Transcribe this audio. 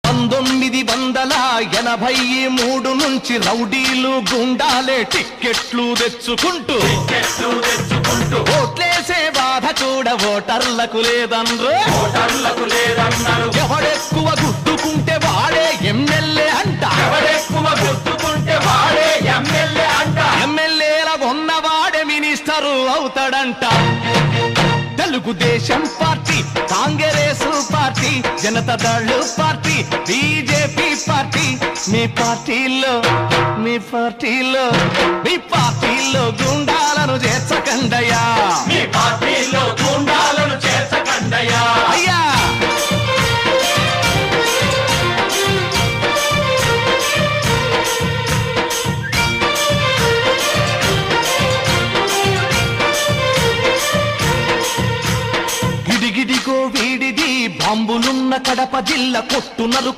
1983 నుంచి రౌడీలు గుండాలే టిక్కెట్లు తెచ్చుకుంటూ ఓట్లేసే బాధ కూడా ఓటర్లకు లేదన్నారు. ఎవడెక్కువ గుద్దుకుంటే వాడే ఎమ్మెల్యే అంట. ఎమ్మెల్యేల ఉన్నవాడే మినిస్టరు అవుతాడంట. Telugu Desam party, Congress party, Janata Dal party, BJP party, మీ పార్టీలో గుండాలను చేర్చకండయ్యా. అయ్యా గిడిగిడిగో వీడిది బాంబులున్న కడప జిల్లా కొట్టునరు